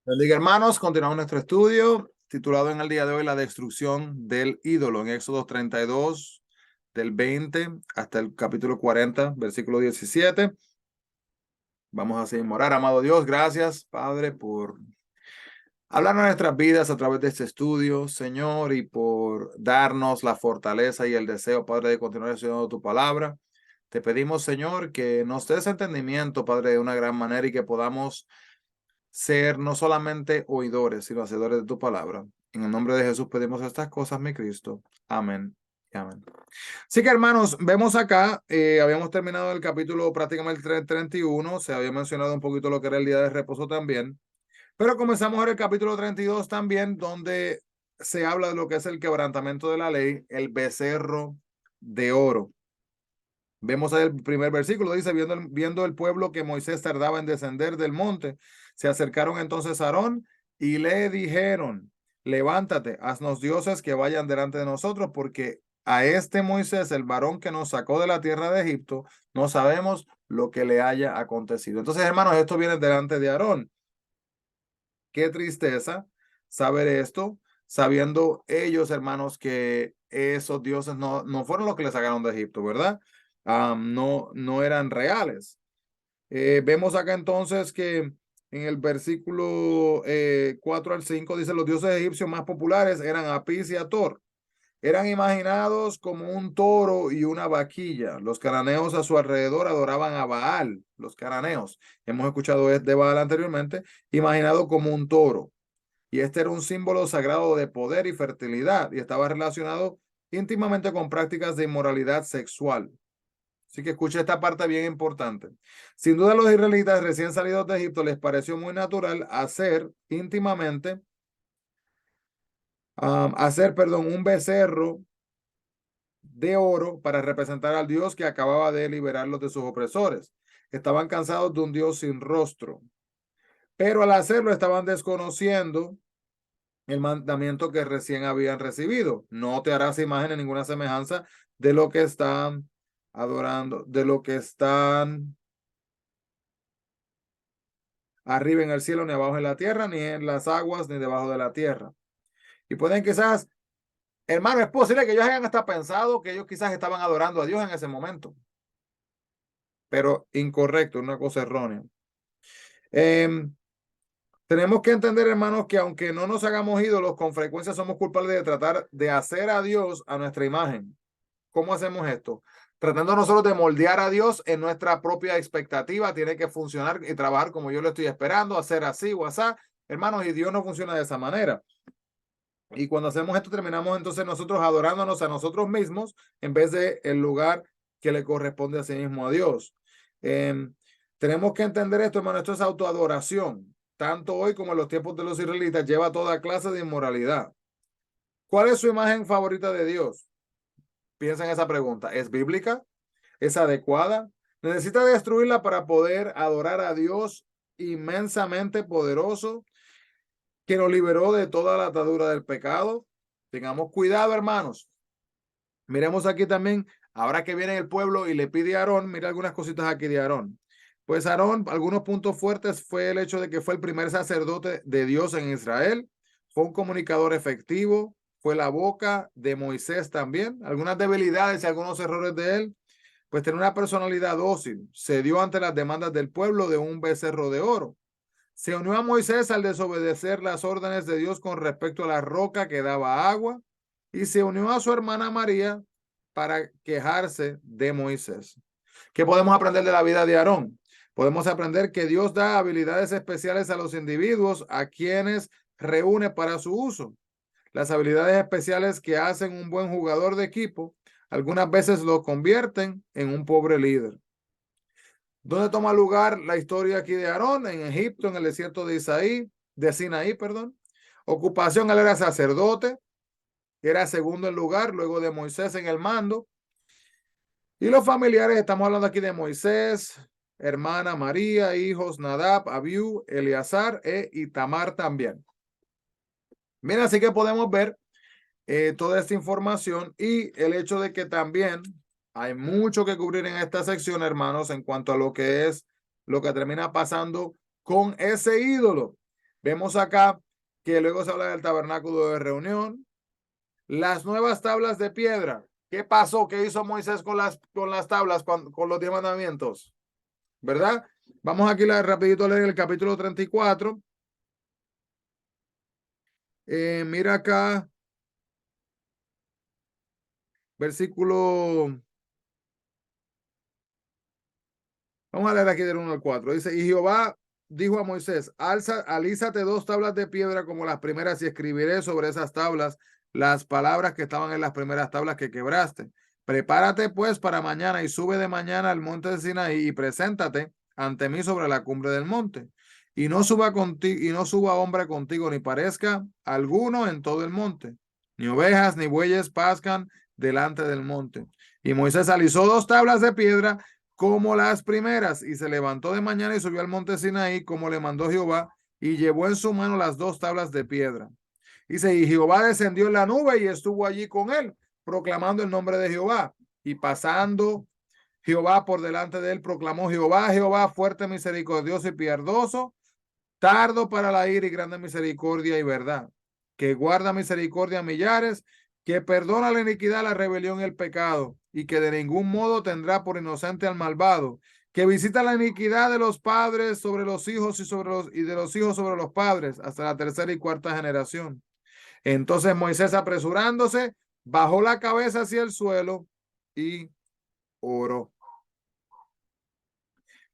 Bendiga, hermanos, continuamos nuestro estudio titulado en el día de hoy La destrucción del ídolo en Éxodo 32 del 20 hasta el capítulo 40 versículo 17. Vamos a seguir orar. Amado Dios, gracias Padre por hablar a nuestras vidas a través de este estudio, Señor, y por darnos la fortaleza y el deseo, Padre, de continuar estudiando tu palabra. Te pedimos, Señor, que nos des entendimiento, Padre, de una gran manera y que podamos ser no solamente oidores, sino hacedores de tu palabra. En el nombre de Jesús pedimos estas cosas, mi Cristo. Amén. Amén. Así que, hermanos, vemos acá, habíamos terminado el capítulo prácticamente el 31, se había mencionado un poquito lo que era el día de reposo también, pero comenzamos ahora el capítulo 32 también, donde se habla de lo que es el quebrantamiento de la ley, el becerro de oro. Vemos ahí el primer versículo, dice, viendo el pueblo que Moisés tardaba en descender del monte, se acercaron entonces a Aarón y le dijeron, levántate, haznos dioses que vayan delante de nosotros, porque a este Moisés, el varón que nos sacó de la tierra de Egipto, no sabemos lo que le haya acontecido. Entonces, hermanos, esto viene delante de Aarón. Qué tristeza saber esto, sabiendo ellos, hermanos, que esos dioses no fueron los que les sacaron de Egipto, ¿verdad? No eran reales. Vemos acá entonces que en el versículo 4 al 5 dice, los dioses egipcios más populares eran Apis y Ator. Eran imaginados como un toro y una vaquilla. Los cananeos a su alrededor adoraban a Baal, los cananeos. Hemos escuchado de Baal anteriormente, imaginado como un toro. Y este era un símbolo sagrado de poder y fertilidad y estaba relacionado íntimamente con prácticas de inmoralidad sexual. Así que escucha esta parte bien importante. Sin duda, a los israelitas recién salidos de Egipto les pareció muy natural hacer un becerro de oro para representar al Dios que acababa de liberarlos de sus opresores. Estaban cansados de un Dios sin rostro, pero al hacerlo estaban desconociendo el mandamiento que recién habían recibido. No te harás imagen en ninguna semejanza de lo que están adorando, de lo que están arriba en el cielo, ni abajo en la tierra, ni en las aguas, ni debajo de la tierra. Y pueden quizás, hermano, es posible que ellos hayan hasta pensado que ellos quizás estaban adorando a Dios en ese momento, pero incorrecto, una cosa errónea. Tenemos que entender, hermanos, que aunque no nos hagamos ídolos, con frecuencia somos culpables de tratar de hacer a Dios a nuestra imagen. ¿Cómo hacemos esto? Tratando nosotros de moldear a Dios en nuestra propia expectativa, tiene que funcionar y trabajar como yo lo estoy esperando, hacer así o así, hermanos, y Dios no funciona de esa manera. Y cuando hacemos esto, terminamos entonces nosotros adorándonos a nosotros mismos en vez de el lugar que le corresponde a sí mismo a Dios. Tenemos que entender esto, hermano, esto es autoadoración. Tanto hoy como en los tiempos de los israelitas lleva toda clase de inmoralidad. ¿Cuál es su imagen favorita de Dios? Piensa en esa pregunta. ¿Es bíblica? ¿Es adecuada? ¿Necesita destruirla para poder adorar a Dios inmensamente poderoso que nos liberó de toda la atadura del pecado? Tengamos cuidado, hermanos. Miremos aquí también, ahora que viene el pueblo y le pide a Aarón, mira algunas cositas aquí de Aarón. Pues Aarón, algunos puntos fuertes fue el hecho de que fue el primer sacerdote de Dios en Israel, fue un comunicador efectivo, fue la boca de Moisés también. Algunas debilidades y algunos errores de él, pues tenía una personalidad dócil, se dio ante las demandas del pueblo de un becerro de oro. Se unió a Moisés al desobedecer las órdenes de Dios con respecto a la roca que daba agua y se unió a su hermana María para quejarse de Moisés. ¿Qué podemos aprender de la vida de Aarón? Podemos aprender que Dios da habilidades especiales a los individuos a quienes reúne para su uso. Las habilidades especiales que hacen un buen jugador de equipo algunas veces lo convierten en un pobre líder. ¿Dónde toma lugar la historia aquí de Aarón? En Egipto, en el desierto de Sinaí, perdón. Ocupación, él era sacerdote, era segundo en lugar, luego de Moisés en el mando. Y los familiares, estamos hablando aquí de Moisés, hermana María, hijos Nadab, Abiú, Eleazar e Itamar también. Mira, así que podemos ver toda esta información y el hecho de que también hay mucho que cubrir en esta sección, hermanos, en cuanto a lo que es lo que termina pasando con ese ídolo. Vemos acá que luego se habla del tabernáculo de reunión, las nuevas tablas de piedra. ¿Qué pasó? ¿Qué hizo Moisés con las tablas, con los 10 mandamientos? ¿Verdad? Vamos aquí rapidito a leer el capítulo 34. Mira acá, versículo. Vamos a leer aquí del 1 al 4. Dice, y Jehová dijo a Moisés, alízate 2 tablas de piedra como las primeras y escribiré sobre esas tablas las palabras que estaban en las primeras tablas que quebraste. Prepárate pues para mañana y sube de mañana al monte de Sinaí y preséntate ante mí sobre la cumbre del monte. Y no suba contigo, y no suba hombre contigo, ni parezca alguno en todo el monte. Ni ovejas ni bueyes pascan delante del monte. Y Moisés alisó 2 tablas de piedra como las primeras, y se levantó de mañana y subió al monte Sinaí, como le mandó Jehová, y llevó en su mano las 2 tablas de piedra. Dice, y Jehová descendió en la nube y estuvo allí con él, proclamando el nombre de Jehová. Y pasando Jehová por delante de él, proclamó Jehová, Jehová, fuerte, misericordioso y piadoso, tardo para la ira y grande misericordia y verdad, que guarda misericordia a millares, que perdona la iniquidad, la rebelión y el pecado, y que de ningún modo tendrá por inocente al malvado, que visita la iniquidad de los padres sobre los hijos y de los hijos sobre los padres, hasta la tercera y cuarta generación. Entonces Moisés, apresurándose, bajó la cabeza hacia el suelo y oró.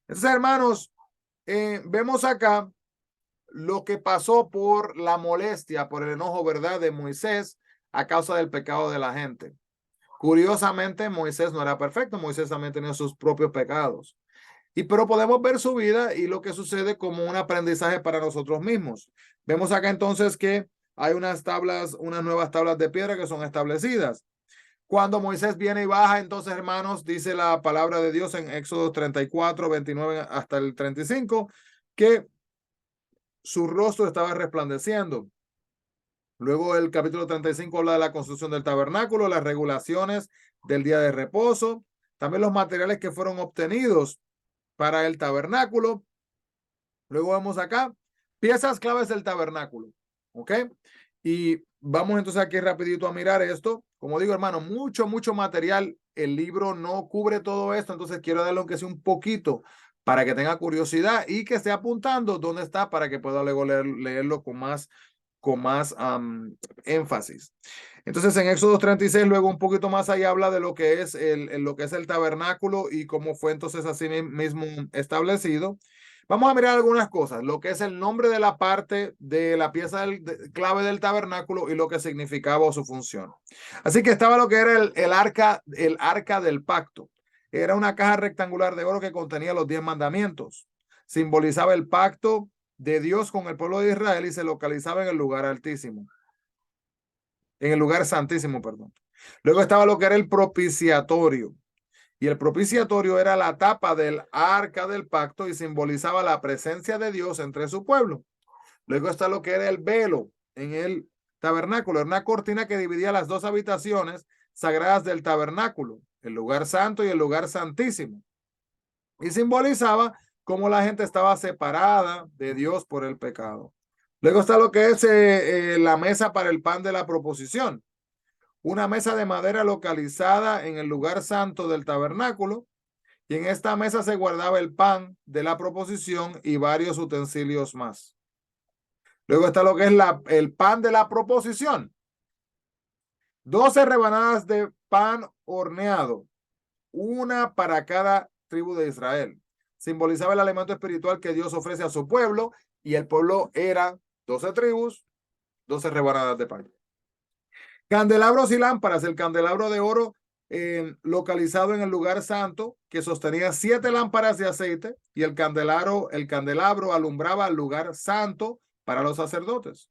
Entonces, hermanos, vemos acá lo que pasó por la molestia, por el enojo, ¿verdad?, de Moisés a causa del pecado de la gente. Curiosamente, Moisés no era perfecto, Moisés también tenía sus propios pecados. Pero podemos ver su vida y lo que sucede como un aprendizaje para nosotros mismos. Vemos acá entonces que hay unas nuevas tablas de piedra que son establecidas. Cuando Moisés viene y baja, entonces, hermanos, dice la palabra de Dios en Éxodo 34, 29 hasta el 35, que su rostro estaba resplandeciendo. Luego el capítulo 35 habla de la construcción del tabernáculo, las regulaciones del día de reposo, también los materiales que fueron obtenidos para el tabernáculo. Luego vemos acá piezas claves del tabernáculo. ¿Ok? Y vamos entonces aquí rapidito a mirar esto. Como digo, hermano, mucho material. El libro no cubre todo esto, entonces quiero darle aunque sea un poquito para que tenga curiosidad y que esté apuntando dónde está para que pueda luego leerlo con más énfasis. Entonces en Éxodo 36, luego un poquito más allá habla de lo que es lo que es el tabernáculo y cómo fue entonces así mismo establecido. Vamos a mirar algunas cosas, lo que es el nombre de la parte de la pieza clave del tabernáculo y lo que significaba o su función. Así que estaba lo que era el arca del pacto. Era una caja rectangular de oro que contenía los 10 mandamientos. Simbolizaba el pacto de Dios con el pueblo de Israel y se localizaba en el lugar altísimo. En el lugar santísimo, perdón. Luego estaba lo que era el propiciatorio. Y el propiciatorio era la tapa del arca del pacto y simbolizaba la presencia de Dios entre su pueblo. Luego está lo que era el velo en el tabernáculo. Era una cortina que dividía las 2 habitaciones sagradas del tabernáculo, el lugar santo y el lugar santísimo. Y simbolizaba cómo la gente estaba separada de Dios por el pecado. Luego está lo que es la mesa para el pan de la proposición. Una mesa de madera localizada en el lugar santo del tabernáculo, y en esta mesa se guardaba el pan de la proposición y varios utensilios más. Luego está lo que es el pan de la proposición. 12 rebanadas de pan horneado, una para cada tribu de Israel. Simbolizaba el alimento espiritual que Dios ofrece a su pueblo, y el pueblo era 12 tribus, 12 rebanadas de pan. Candelabros y lámparas. El candelabro de oro localizado en el lugar santo, que sostenía 7 lámparas de aceite, y el candelabro alumbraba el lugar santo para los sacerdotes.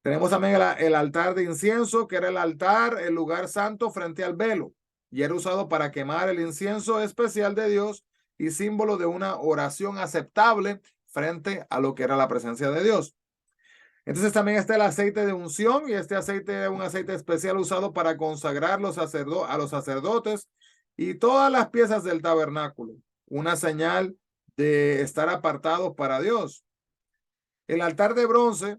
Tenemos también el altar de incienso, que era el lugar santo frente al velo, y era usado para quemar el incienso especial de Dios y símbolo de una oración aceptable frente a lo que era la presencia de Dios. Entonces también está el aceite de unción, y este aceite es un aceite especial usado para consagrar a los sacerdotes y todas las piezas del tabernáculo, una señal de estar apartados para Dios. El altar de bronce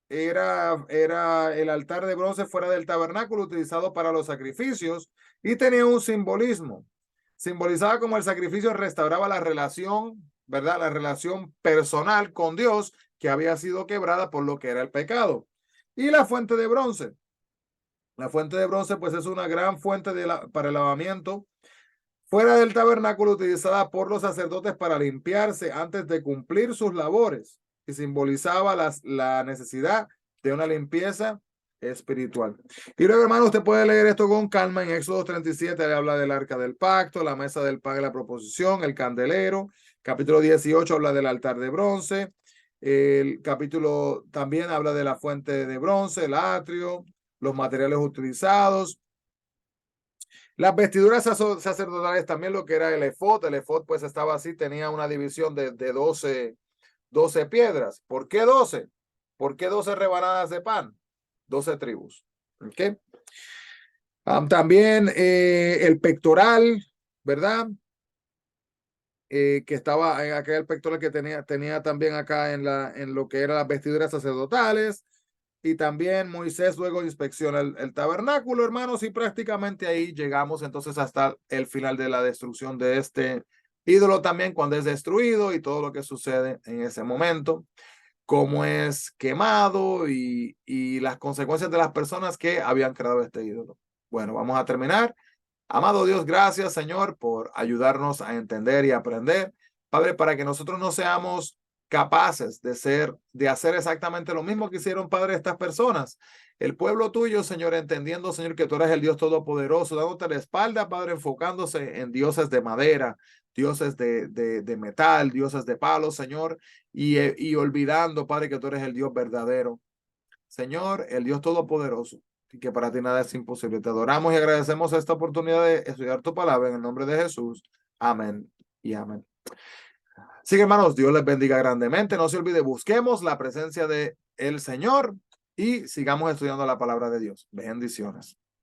era el altar de bronce fuera del tabernáculo utilizado para los sacrificios y tenía un simbolismo. Simbolizaba como el sacrificio restauraba la relación, ¿verdad? La relación personal con Dios que había sido quebrada por lo que era el pecado. Y la fuente de bronce. La fuente de bronce pues es una gran fuente para el lavamiento fuera del tabernáculo utilizada por los sacerdotes para limpiarse antes de cumplir sus labores y simbolizaba la necesidad de una limpieza espiritual. Y luego, hermano, usted puede leer esto con calma. En Éxodo 37 le habla del arca del pacto, la mesa del pan y la proposición, el candelero. Capítulo 18 habla del altar de bronce. El capítulo también habla de la fuente de bronce, el atrio, los materiales utilizados. Las vestiduras sacerdotales también, lo que era el efod pues estaba así, tenía una división de 12 piedras. ¿Por qué 12? ¿Por qué 12 rebanadas de pan? 12 tribus. ¿Okay? También el pectoral, ¿verdad? Que estaba en aquel pectoral que tenía también acá en lo que eran las vestiduras sacerdotales. Y también Moisés luego inspecciona el tabernáculo, hermanos, y prácticamente ahí llegamos entonces hasta el final de la destrucción de este ídolo también, cuando es destruido y todo lo que sucede en ese momento, cómo es quemado y las consecuencias de las personas que habían creado este ídolo. Bueno, vamos a terminar. Amado Dios, gracias, Señor, por ayudarnos a entender y aprender. Padre, para que nosotros no seamos capaces de hacer exactamente lo mismo que hicieron, Padre, estas personas. El pueblo tuyo, Señor, entendiendo, Señor, que tú eres el Dios todopoderoso, dándote la espalda, Padre, enfocándose en dioses de madera, dioses de metal, dioses de palo, Señor, y olvidando, Padre, que tú eres el Dios verdadero. Señor, el Dios todopoderoso, y que para ti nada es imposible. Te adoramos y agradecemos esta oportunidad de estudiar tu palabra en el nombre de Jesús. Amén y amén. Así que, hermanos, Dios les bendiga grandemente. No se olvide, busquemos la presencia de el Señor y sigamos estudiando la palabra de Dios. Bendiciones.